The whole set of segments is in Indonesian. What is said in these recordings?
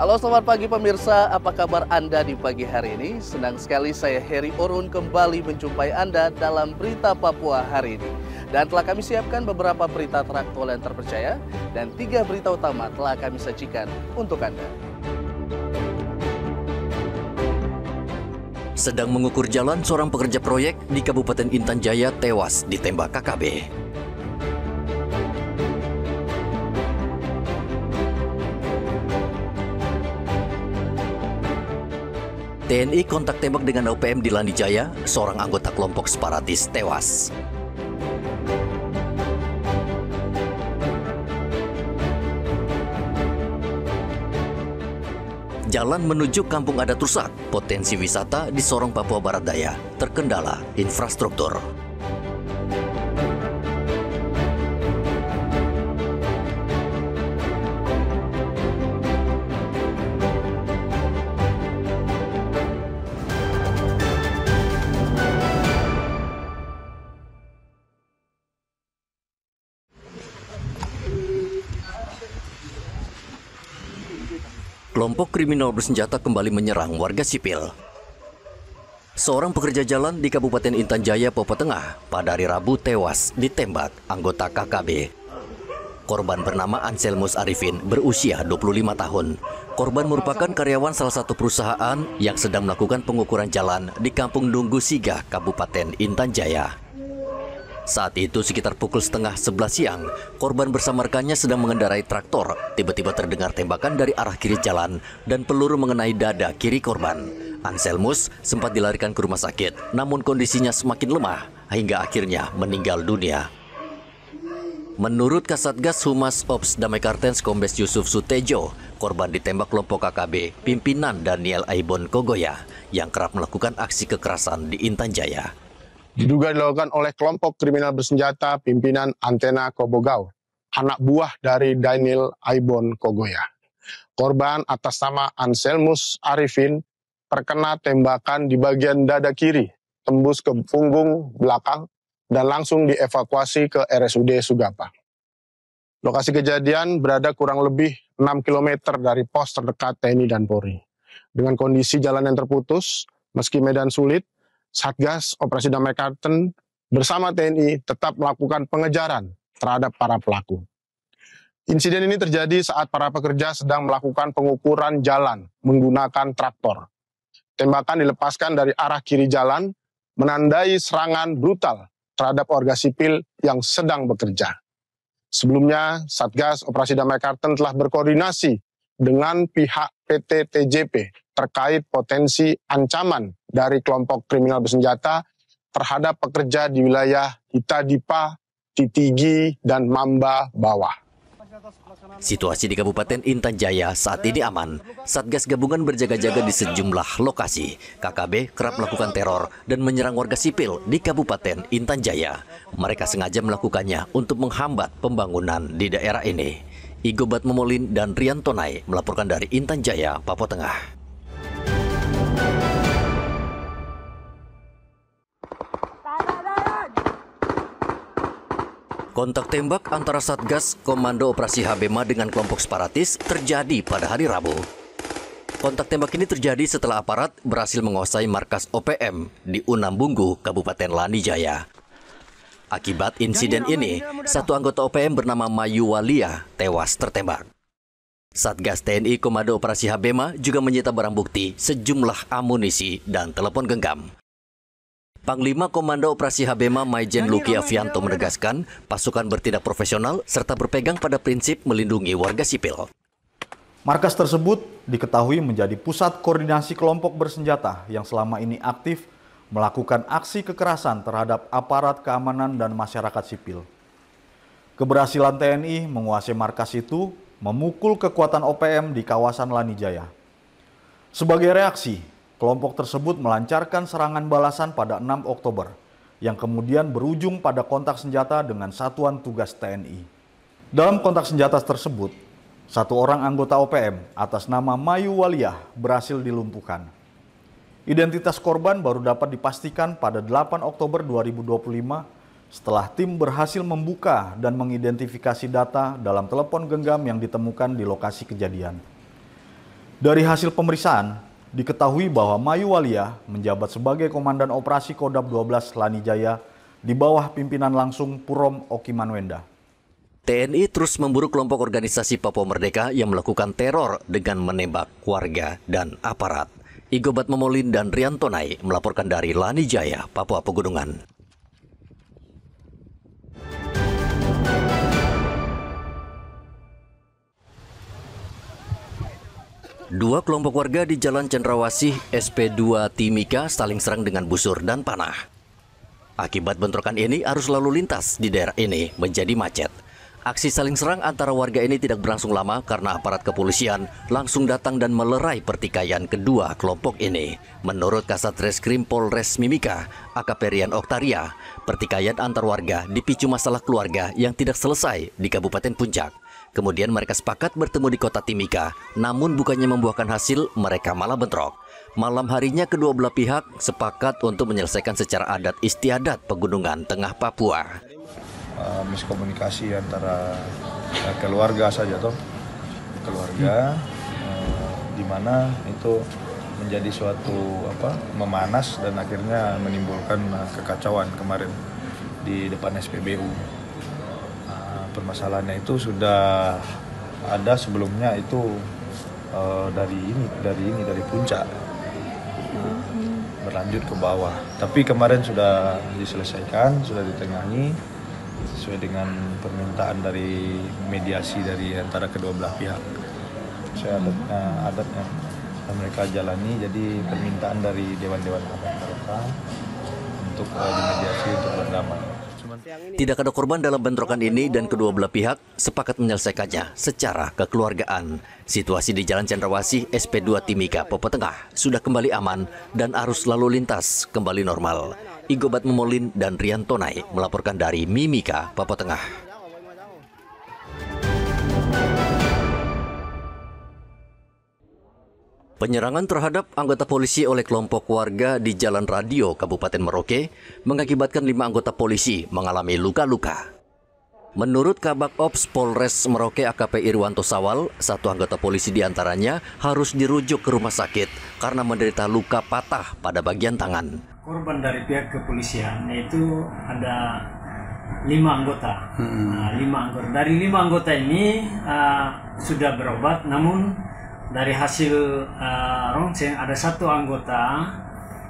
Halo selamat pagi pemirsa, apa kabar Anda di pagi hari ini? Senang sekali saya Heri Orun kembali menjumpai Anda dalam Berita Papua hari ini. Dan telah kami siapkan beberapa berita teraktual yang terpercaya dan 3 berita utama telah kami sajikan untuk Anda. Sedang mengukur jalan, seorang pekerja proyek di Kabupaten Intan Jaya tewas ditembak KKB. TNI kontak tembak dengan OPM di Lani Jaya, seorang anggota kelompok separatis tewas. Jalan menuju kampung adat rusak, potensi wisata di Sorong, Papua Barat Daya, terkendala infrastruktur. Kelompok kriminal bersenjata kembali menyerang warga sipil. Seorang pekerja jalan di Kabupaten Intan Jaya, Papua Tengah, pada hari Rabu tewas ditembak anggota KKB. Korban bernama Anselmus Arifin, berusia 25 tahun. Korban merupakan karyawan salah satu perusahaan yang sedang melakukan pengukuran jalan di Kampung Nunggu Siga, Kabupaten Intan Jaya. Saat itu sekitar pukul 10:30 siang, korban bersama rekannya sedang mengendarai traktor. Tiba-tiba terdengar tembakan dari arah kiri jalan dan peluru mengenai dada kiri korban. Anselmus sempat dilarikan ke rumah sakit, namun kondisinya semakin lemah hingga akhirnya meninggal dunia. Menurut Kasatgas Humas Ops Damai Kartens Kombes Yusuf Sutejo, korban ditembak kelompok KKB pimpinan Daniel Aibon Kogoya yang kerap melakukan aksi kekerasan di Intan Jaya. Diduga dilakukan oleh kelompok kriminal bersenjata pimpinan Antena Kobogau, anak buah dari Daniel Aibon Kogoya. Korban atas nama Anselmus Arifin terkena tembakan di bagian dada kiri, tembus ke punggung belakang, dan langsung dievakuasi ke RSUD Sugapa. Lokasi kejadian berada kurang lebih 6 km dari pos terdekat TNI dan Polri. Dengan kondisi jalan yang terputus, meski medan sulit, Satgas Operasi Damai Kartens bersama TNI tetap melakukan pengejaran terhadap para pelaku. Insiden ini terjadi saat para pekerja sedang melakukan pengukuran jalan menggunakan traktor. Tembakan dilepaskan dari arah kiri jalan, menandai serangan brutal terhadap warga sipil yang sedang bekerja. Sebelumnya, Satgas Operasi Damai Kartens telah berkoordinasi dengan pihak PT TJP terkait potensi ancaman dari kelompok kriminal bersenjata terhadap pekerja di wilayah Itadipa, Titigi, dan Mamba Bawah. Situasi di Kabupaten Intan Jaya saat ini aman. Satgas gabungan berjaga-jaga di sejumlah lokasi. KKB kerap melakukan teror dan menyerang warga sipil di Kabupaten Intan Jaya. Mereka sengaja melakukannya untuk menghambat pembangunan di daerah ini. Igo Batmomolin dan Rian Tonai melaporkan dari Intan Jaya, Papua Tengah. Kontak tembak antara Satgas Komando Operasi Habema dengan kelompok separatis terjadi pada hari Rabu. Kontak tembak ini terjadi setelah aparat berhasil menguasai markas OPM di Unambunggu, Kabupaten Lani Jaya. Akibat insiden ini, satu anggota OPM bernama Mayu Walia tewas tertembak. Satgas TNI Komando Operasi Habema juga menyita barang bukti, sejumlah amunisi, dan telepon genggam. Panglima Komando Operasi Habema Maijen Luki Avianto menegaskan pasukan bertindak profesional serta berpegang pada prinsip melindungi warga sipil. Markas tersebut diketahui menjadi pusat koordinasi kelompok bersenjata yang selama ini aktif melakukan aksi kekerasan terhadap aparat keamanan dan masyarakat sipil. Keberhasilan TNI menguasai markas itu memukul kekuatan OPM di kawasan Lani Jaya. Sebagai reaksi, kelompok tersebut melancarkan serangan balasan pada 6 Oktober yang kemudian berujung pada kontak senjata dengan satuan tugas TNI. Dalam kontak senjata tersebut, satu orang anggota OPM atas nama Mayu Waliah berhasil dilumpuhkan. Identitas korban baru dapat dipastikan pada 8 Oktober 2025 setelah tim berhasil membuka dan mengidentifikasi data dalam telepon genggam yang ditemukan di lokasi kejadian. Dari hasil pemeriksaan, diketahui bahwa Mayu Walia menjabat sebagai Komandan Operasi Kodam 12 Lanijaya di bawah pimpinan langsung Purom Okimanwenda. TNI terus memburu kelompok organisasi Papua Merdeka yang melakukan teror dengan menembak warga dan aparat. Igobat Momolin dan Rian Tonai melaporkan dari Lanijaya, Papua Pegunungan. Dua kelompok warga di Jalan Cendrawasih SP2 Timika saling serang dengan busur dan panah. Akibat bentrokan ini, arus lalu lintas di daerah ini menjadi macet. Aksi saling serang antara warga ini tidak berlangsung lama karena aparat kepolisian langsung datang dan melerai pertikaian kedua kelompok ini. Menurut Kasat Reskrim Polres Mimika, AKP Rian Oktaria, pertikaian antar warga dipicu masalah keluarga yang tidak selesai di Kabupaten Puncak. Kemudian mereka sepakat bertemu di kota Timika, namun bukannya membuahkan hasil, mereka malah bentrok. Malam harinya kedua belah pihak sepakat untuk menyelesaikan secara adat istiadat Pegunungan Tengah Papua. Miskomunikasi antara keluarga saja toh, keluarga di mana itu menjadi suatu memanas dan akhirnya menimbulkan kekacauan kemarin di depan SPBU. Permasalahannya itu sudah ada sebelumnya itu dari puncak berlanjut ke bawah, tapi kemarin sudah diselesaikan, sudah ditengahi sesuai dengan permintaan dari mediasi dari antara kedua belah pihak. Sesuai adatnya yang mereka jalani, jadi permintaan dari dewan-dewan adat mereka untuk dimediasi untuk berdamai. Tidak ada korban dalam bentrokan ini dan kedua belah pihak sepakat menyelesaikannya secara kekeluargaan. Situasi di Jalan Cendrawasih SP2 Timika, Papua Tengah sudah kembali aman dan arus lalu lintas kembali normal. Igobat Momolin dan Rian Tonai melaporkan dari Mimika, Papua Tengah. Penyerangan terhadap anggota polisi oleh kelompok warga di Jalan Radio, Kabupaten Merauke, mengakibatkan 5 anggota polisi mengalami luka-luka. Menurut Kabak Ops Polres Merauke AKP Irwanto Sawal, 1 anggota polisi diantaranya harus dirujuk ke rumah sakit karena menderita luka patah pada bagian tangan. Korban dari pihak kepolisian yaitu ada 5 anggota. 5 anggota. Dari 5 anggota ini sudah berobat, namun dari hasil ronsen ada 1 anggota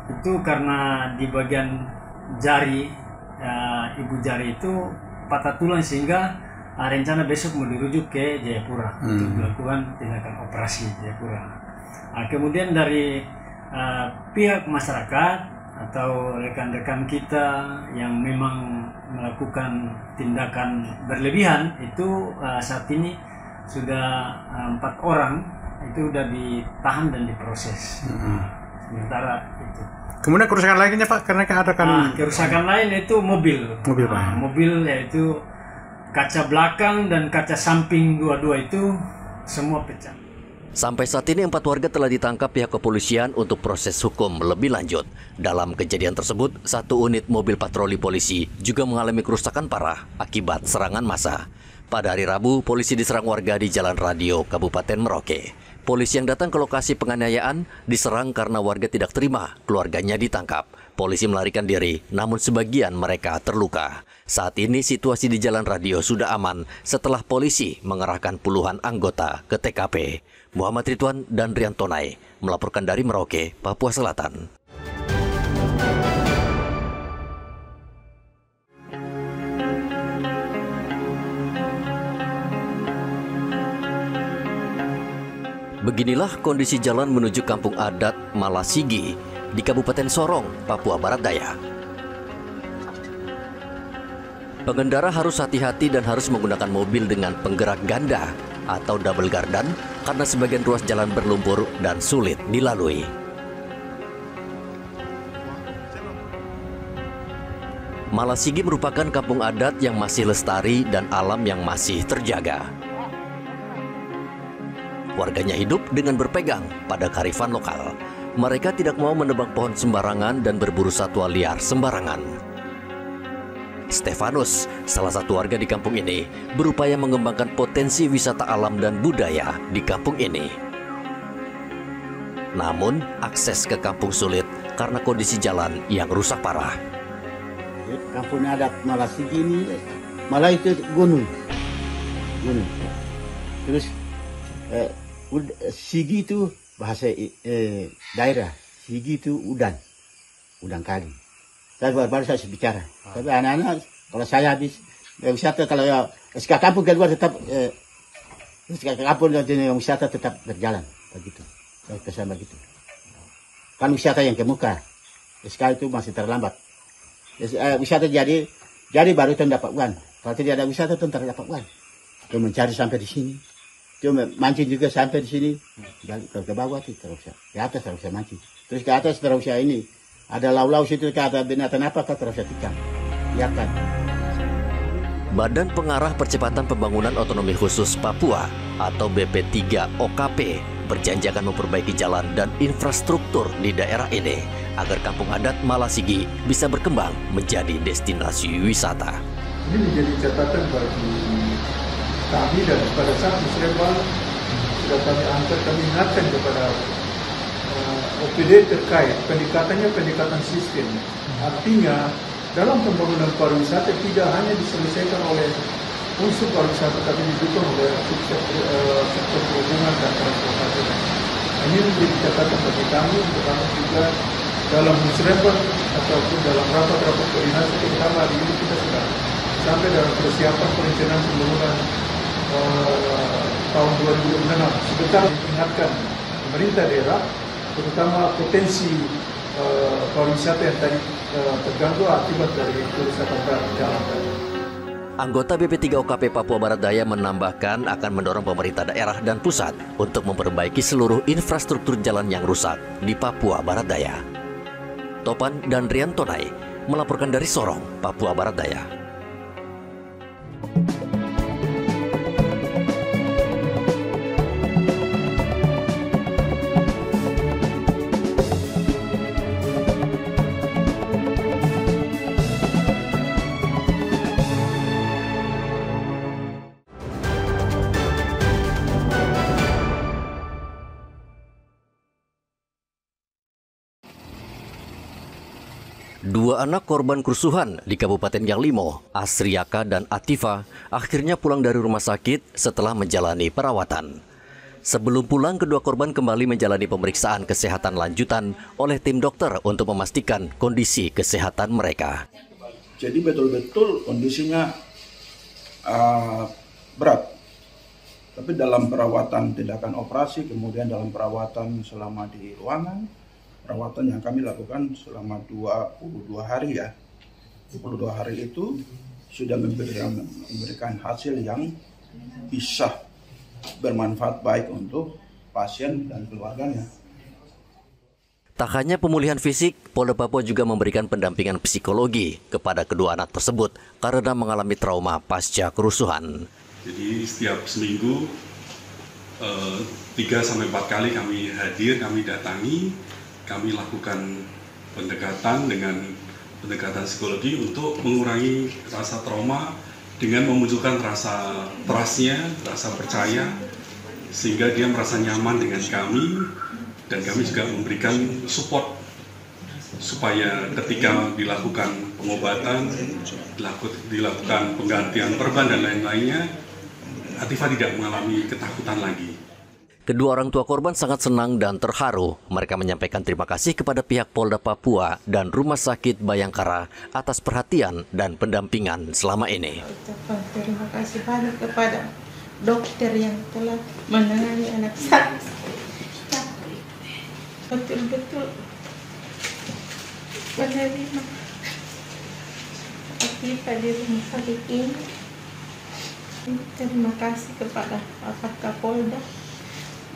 itu karena di bagian jari ibu jari itu patah tulang sehingga rencana besok mau dirujuk ke Jayapura untuk dilakukan tindakan operasi Jayapura. Kemudian dari pihak masyarakat atau rekan-rekan kita yang memang melakukan tindakan berlebihan itu saat ini sudah 4 orang itu sudah ditahan dan diproses. Sementara itu. Kemudian kerusakan lainnya Pak, karena ada kan kerusakan lain itu mobil Pak. Mobil yaitu kaca belakang dan kaca samping dua-dua itu semua pecah. Sampai saat ini 4 warga telah ditangkap pihak kepolisian untuk proses hukum lebih lanjut. Dalam kejadian tersebut, 1 unit mobil patroli polisi juga mengalami kerusakan parah akibat serangan massa. Pada hari Rabu, polisi diserang warga di Jalan Radio, Kabupaten Merauke. Polisi yang datang ke lokasi penganiayaan diserang karena warga tidak terima keluarganya ditangkap. Polisi melarikan diri, namun sebagian mereka terluka. Saat ini situasi di Jalan Radio sudah aman setelah polisi mengerahkan puluhan anggota ke TKP. Muhammad Ridwan dan Rian Tonai melaporkan dari Merauke, Papua Selatan. Beginilah kondisi jalan menuju kampung adat Malasigi di Kabupaten Sorong, Papua Barat Daya. Pengendara harus hati-hati dan harus menggunakan mobil dengan penggerak ganda atau double gardan karena sebagian ruas jalan berlumpur dan sulit dilalui. Malasigi merupakan kampung adat yang masih lestari dan alam yang masih terjaga. Warganya hidup dengan berpegang pada kearifan lokal. Mereka tidak mau menebang pohon sembarangan dan berburu satwa liar sembarangan. Stefanus, salah satu warga di kampung ini, berupaya mengembangkan potensi wisata alam dan budaya di kampung ini. Namun, akses ke kampung sulit karena kondisi jalan yang rusak parah. Kampung adat Malasigi ini malah itu gunung. Terus Sigi itu bahasa daerah. Sigi itu udang kali. Saya baru saya bicara. Tapi anak-anak kalau saya habis wisata, kalau ya SK kampung keluar tetap SK kampung dan wisata tetap berjalan begitu. Saya pesan begitu. Kan wisata yang ke muka, SK itu masih terlambat. Wisata jadi baru itu dapat uang. Kalau tidak ada wisata itu dapat uang. Itu mencari sampai di sini. Itu mancing juga sampai di sini. Ke bawah itu terus di atas terus mancing. Terus ke atas terus ini ada lau-lau situ, ke atas binatang apa ke terus tikam. Biarkan. Badan Pengarah Percepatan Pembangunan Otonomi Khusus Papua atau BP3 OKP berjanji akan memperbaiki jalan dan infrastruktur di daerah ini agar kampung adat Malasigi bisa berkembang menjadi destinasi wisata. Ini menjadi catatan bagi kami, dan pada saat musrembang sudah kami angkat, kami ingatkan kepada OPD terkait pendekatan sistem. Artinya dalam pembangunan pariwisata tidak hanya diselesaikan oleh unsur pariwisata, tapi didukung oleh sektor perhubungan dan transportasi. Ini menjadi catatan bagi kami untuk kami juga dalam musrembang ataupun dalam rapat-rapat koordinasi, terutama hari ini kita sudah sampai dalam persiapan perencanaan pembangunan tahun 2026. Sebentar mengingatkan pemerintah daerah, terutama potensi pariwisata yang tadi terganggu akibat dari kerusakan jalan tadi. Anggota BP3 OKP Papua Barat Daya menambahkan akan mendorong pemerintah daerah dan pusat untuk memperbaiki seluruh infrastruktur jalan yang rusak di Papua Barat Daya. Topan dan Rian Tonai melaporkan dari Sorong, Papua Barat Daya. Dua anak korban kerusuhan di Kabupaten Yanglimo, Asriaka dan Atifa, akhirnya pulang dari rumah sakit setelah menjalani perawatan. Sebelum pulang, kedua korban kembali menjalani pemeriksaan kesehatan lanjutan oleh tim dokter untuk memastikan kondisi kesehatan mereka. Jadi betul-betul kondisinya berat. Tapi dalam perawatan tindakan operasi, kemudian dalam perawatan selama di ruangan, perawatan yang kami lakukan selama 22 hari ya. 22 hari itu sudah memberikan hasil yang bisa bermanfaat baik untuk pasien dan keluarganya. Tak hanya pemulihan fisik, Polda Papua juga memberikan pendampingan psikologi kepada kedua anak tersebut karena mengalami trauma pasca kerusuhan. Jadi setiap seminggu 3-4 kali kami hadir, kami datangi, kami lakukan pendekatan dengan pendekatan psikologi untuk mengurangi rasa trauma dengan memunculkan rasa trust-nya, rasa percaya, sehingga dia merasa nyaman dengan kami, dan kami juga memberikan support supaya ketika dilakukan pengobatan, dilakukan penggantian perban dan lain-lainnya, Atifa tidak mengalami ketakutan lagi. Kedua orang tua korban sangat senang dan terharu. Mereka menyampaikan terima kasih kepada pihak Polda Papua dan Rumah Sakit Bayangkara atas perhatian dan pendampingan selama ini. Ucapan terima kasih banyak kepada dokter yang telah menangani anak saya. Betul-betul menerima Atifa di rumah sakit ini. Terima kasih kepada Bapak Kapolda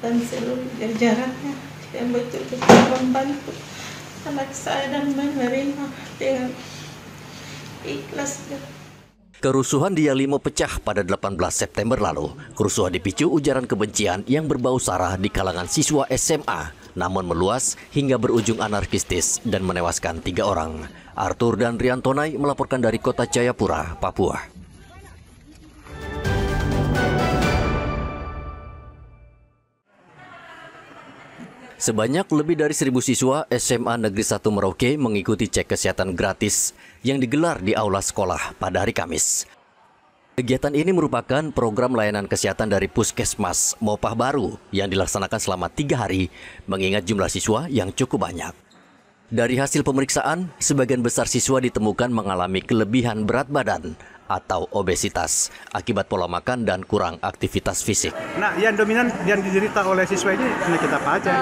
dan seluruh jajarannya yang betul-betul membantu anak saya dan menerima dengan ikhlas. Kerusuhan di Yanglimo pecah pada 18 September lalu. Kerusuhan dipicu ujaran kebencian yang berbau sara di kalangan siswa SMA, namun meluas hingga berujung anarkistis dan menewaskan 3 orang. Arthur dan Rian Tonai melaporkan dari Kota Jayapura, Papua. Sebanyak lebih dari 1.000 siswa SMA Negeri 1 Merauke mengikuti cek kesehatan gratis yang digelar di aula sekolah pada hari Kamis. Kegiatan ini merupakan program layanan kesehatan dari Puskesmas Mopah Baru yang dilaksanakan selama 3 hari, mengingat jumlah siswa yang cukup banyak. Dari hasil pemeriksaan, sebagian besar siswa ditemukan mengalami kelebihan berat badan atau obesitas akibat pola makan dan kurang aktivitas fisik. Nah, yang dominan yang diderita oleh siswa ini penyakit apa aja?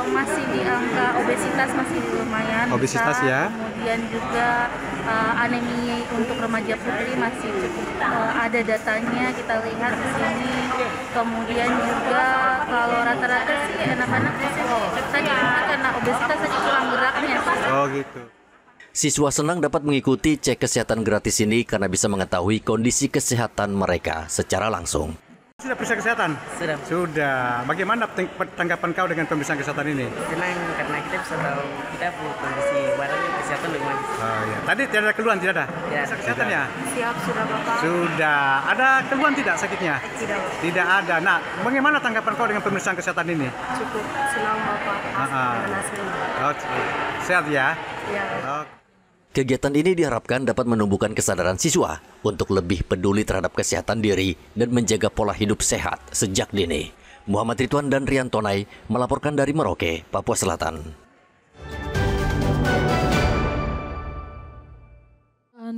Masih di angka obesitas masih lumayan. Obesitas besar. Ya. Kemudian juga anemia untuk remaja putri masih cukup ada datanya, kita lihat di sini. Kemudian juga kalau rata-rata sih anak-anak saja karena obesitas saja kurang geraknya. Oh gitu. Siswa senang dapat mengikuti cek kesehatan gratis ini karena bisa mengetahui kondisi kesehatan mereka secara langsung. Sudah periksa kesehatan? Sudah. Bagaimana tanggapan kau dengan pemeriksaan kesehatan ini? Senang karena kita bisa tahu kita kondisi badan kesehatan bagaimana. Oh, ya. Tadi tidak ada keluhan, tidak ada? Ya. Periksa kesehatan ya? Siap, sudah Bapak. Sudah. Ada keluhan tidak sakitnya? Tidak. Tidak ada. Nah, bagaimana tanggapan kau dengan pemeriksaan kesehatan ini? Cukup senang Bapak. Sehat ya? Ya. Kegiatan ini diharapkan dapat menumbuhkan kesadaran siswa untuk lebih peduli terhadap kesehatan diri dan menjaga pola hidup sehat sejak dini. Muhammad Ridwan dan Rian Tonai melaporkan dari Merauke, Papua Selatan.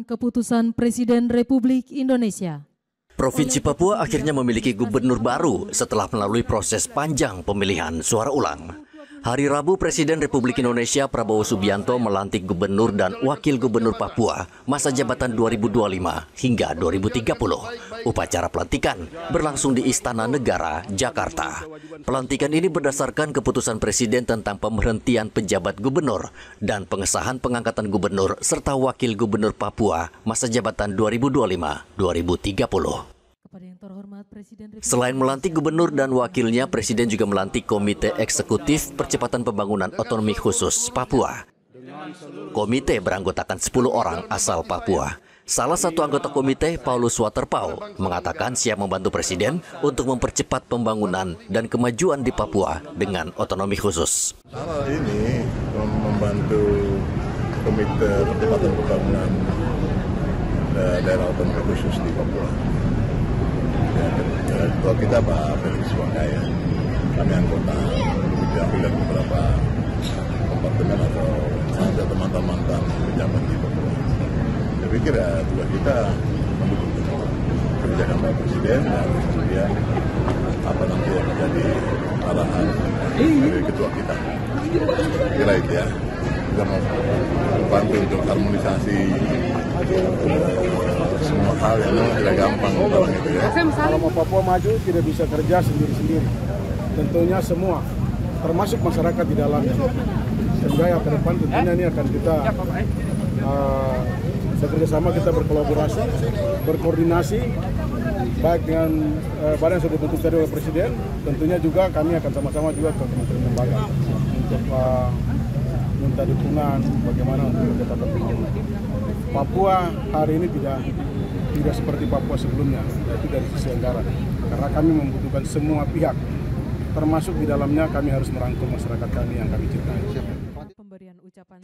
Keputusan Presiden Republik Indonesia. Provinsi Papua akhirnya memiliki gubernur baru setelah melalui proses panjang pemilihan suara ulang. Hari Rabu, Presiden Republik Indonesia Prabowo Subianto melantik gubernur dan wakil gubernur Papua masa jabatan 2025 hingga 2030. Upacara pelantikan berlangsung di Istana Negara, Jakarta. Pelantikan ini berdasarkan keputusan Presiden tentang pemberhentian penjabat gubernur dan pengesahan pengangkatan gubernur serta wakil gubernur Papua masa jabatan 2025-2030. Selain melantik gubernur dan wakilnya, Presiden juga melantik Komite Eksekutif Percepatan Pembangunan Otonomi Khusus Papua. Komite beranggotakan 10 orang asal Papua. Salah satu anggota komite, Paulus Waterpau, mengatakan siap membantu Presiden untuk mempercepat pembangunan dan kemajuan di Papua dengan otonomi khusus. Hal ini membantu Komite Percepatan Pembangunan daerah otonomi khusus di Papua. Ketua kita Pak Felix Wangkaya, kami anggota diambil dari beberapa kompartemen atau ada teman-teman pejabat di Papua. Saya pikir tugas kita mendukung kebijakan Pak Presiden dan kemudian apa nanti yang menjadi arahan dari ketua kita. Kira itu ya, kita mau bantu untuk harmonisasi semua hal yang tidak gampang gitu ya. Kalau mau Papua maju tidak bisa kerja sendiri-sendiri. Tentunya semua, termasuk masyarakat di dalamnya. Sehingga yang ke depan tentunya ini akan kita bekerja sama, kita berkolaborasi, berkoordinasi, baik dengan badan yang sudah dibentuk tadi oleh Presiden. Tentunya juga kami akan sama-sama juga ke Kementerian Lembaga untuk minta dukungan bagaimana untuk kita pembangunan. Papua hari ini tidak seperti Papua sebelumnya, yaitu dari sisi anggaran. Karena kami membutuhkan semua pihak, termasuk di dalamnya kami harus merangkul masyarakat kami yang kami cintai.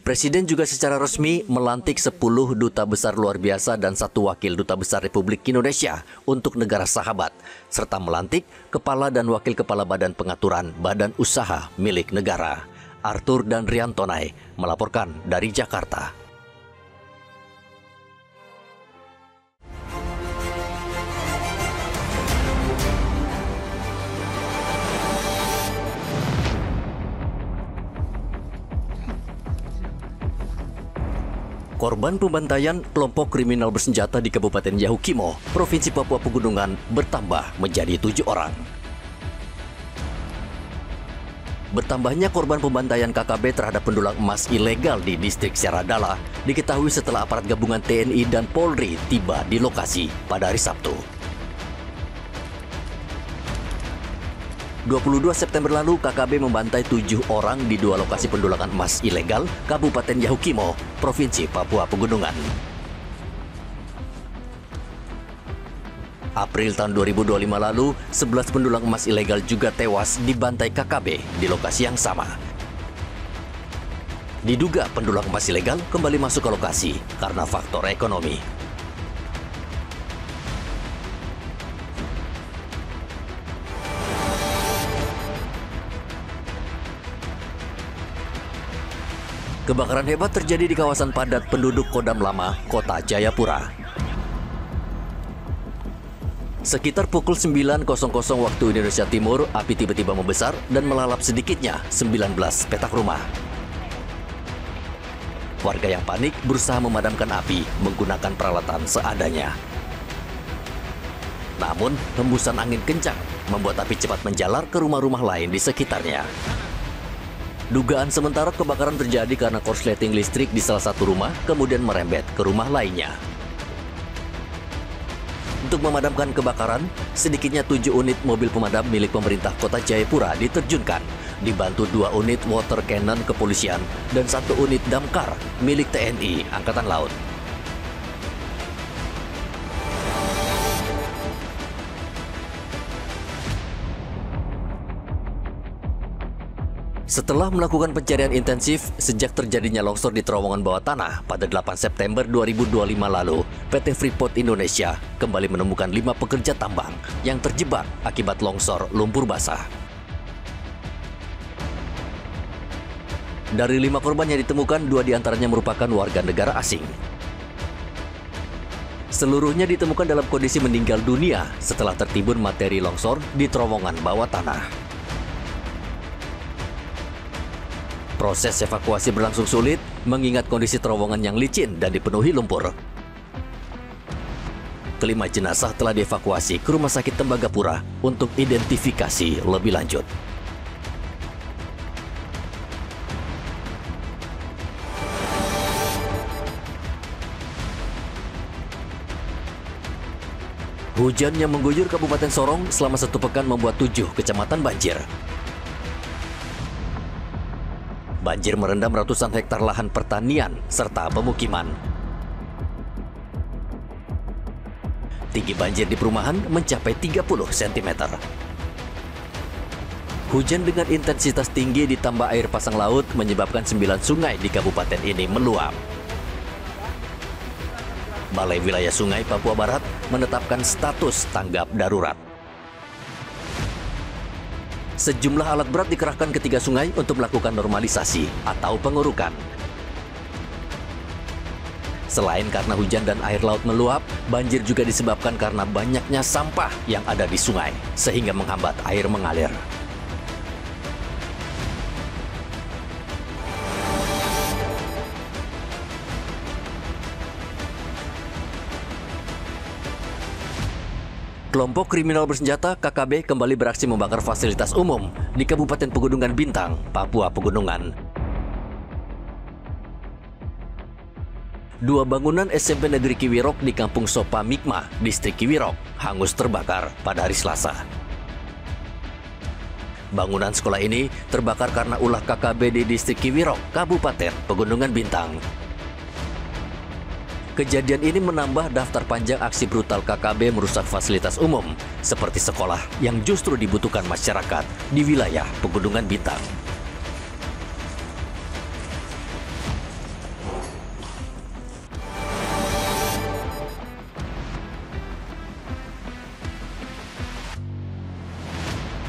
Presiden juga secara resmi melantik 10 duta besar luar biasa dan 1 wakil duta besar Republik Indonesia untuk negara sahabat, serta melantik kepala dan wakil kepala badan pengaturan badan usaha milik negara. Arthur dan Rian Tonai melaporkan dari Jakarta. Korban pembantaian kelompok kriminal bersenjata di Kabupaten Yahukimo, Provinsi Papua Pegunungan bertambah menjadi 7 orang. Bertambahnya korban pembantaian KKB terhadap pendulang emas ilegal di distrik Syaradala diketahui setelah aparat gabungan TNI dan Polri tiba di lokasi pada hari Sabtu. 22 September lalu, KKB membantai 7 orang di 2 lokasi pendulangan emas ilegal Kabupaten Yahukimo, Provinsi Papua Pegunungan. April tahun 2025 lalu, 11 pendulang emas ilegal juga tewas dibantai KKB di lokasi yang sama. Diduga pendulang emas ilegal kembali masuk ke lokasi karena faktor ekonomi. Kebakaran hebat terjadi di kawasan padat penduduk Kodam Lama, Kota Jayapura. Sekitar pukul 9.00 waktu Indonesia Timur, api tiba-tiba membesar dan melalap sedikitnya 19 petak rumah. Warga yang panik berusaha memadamkan api menggunakan peralatan seadanya. Namun, hembusan angin kencang membuat api cepat menjalar ke rumah-rumah lain di sekitarnya. Dugaan sementara kebakaran terjadi karena korsleting listrik di salah satu rumah kemudian merembet ke rumah lainnya. Untuk memadamkan kebakaran, sedikitnya 7 unit mobil pemadam milik pemerintah Kota Jayapura diterjunkan, dibantu 2 unit water cannon kepolisian dan 1 unit damkar milik TNI Angkatan Laut. Setelah melakukan pencarian intensif sejak terjadinya longsor di terowongan bawah tanah pada 8 September 2025 lalu, PT Freeport Indonesia kembali menemukan 5 pekerja tambang yang terjebak akibat longsor lumpur basah. Dari 5 korban yang ditemukan, 2 diantaranya merupakan warga negara asing. Seluruhnya ditemukan dalam kondisi meninggal dunia setelah tertimbun materi longsor di terowongan bawah tanah. Proses evakuasi berlangsung sulit mengingat kondisi terowongan yang licin dan dipenuhi lumpur. Kelima jenazah telah dievakuasi ke Rumah Sakit Tembagapura untuk identifikasi lebih lanjut. Hujan yang mengguyur Kabupaten Sorong selama 1 pekan membuat 7 kecamatan banjir. Banjir merendam ratusan hektar lahan pertanian serta pemukiman. Tinggi banjir di perumahan mencapai 30 cm. Hujan dengan intensitas tinggi ditambah air pasang laut menyebabkan 9 sungai di kabupaten ini meluap. Balai Wilayah Sungai Papua Barat menetapkan status tanggap darurat. Sejumlah alat berat dikerahkan ke 3 sungai untuk melakukan normalisasi atau pengurukan. Selain karena hujan dan air laut meluap, banjir juga disebabkan karena banyaknya sampah yang ada di sungai, sehingga menghambat air mengalir. Kelompok kriminal bersenjata KKB kembali beraksi membakar fasilitas umum di Kabupaten Pegunungan Bintang, Papua Pegunungan. 2 bangunan SMP Negeri Kiwirok di Kampung Sopa Mikma, Distrik Kiwirok, hangus terbakar pada hari Selasa. Bangunan sekolah ini terbakar karena ulah KKB di Distrik Kiwirok, Kabupaten Pegunungan Bintang. Kejadian ini menambah daftar panjang aksi brutal KKB merusak fasilitas umum, seperti sekolah yang justru dibutuhkan masyarakat di wilayah Pegunungan Bintang.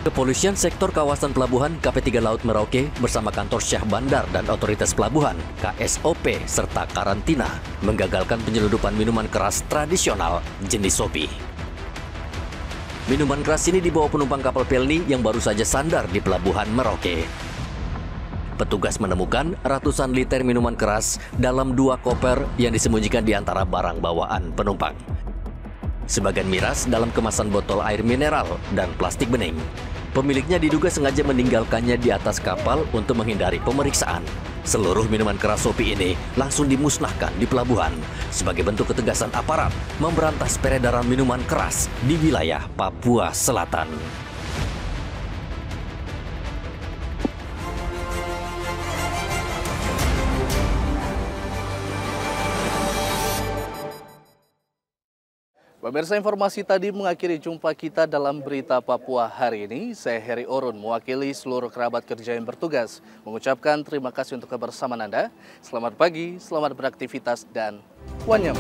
Kepolisian Sektor Kawasan Pelabuhan KP3 Laut Merauke bersama kantor Syah Bandar dan Otoritas Pelabuhan KSOP serta karantina menggagalkan penyelundupan minuman keras tradisional jenis Sopi. Minuman keras ini dibawa penumpang kapal Pelni yang baru saja sandar di Pelabuhan Merauke. Petugas menemukan ratusan liter minuman keras dalam 2 koper yang disembunyikan di antara barang bawaan penumpang. Sebagian miras dalam kemasan botol air mineral dan plastik bening. Pemiliknya diduga sengaja meninggalkannya di atas kapal untuk menghindari pemeriksaan. Seluruh minuman keras Sopi ini langsung dimusnahkan di pelabuhan sebagai bentuk ketegasan aparat memberantas peredaran minuman keras di wilayah Papua Selatan. Pemirsa, informasi tadi mengakhiri jumpa kita dalam Berita Papua hari ini. Saya Heri Orun mewakili seluruh kerabat kerja yang bertugas mengucapkan terima kasih untuk kebersamaan Anda. Selamat pagi, selamat beraktivitas, dan wanyam.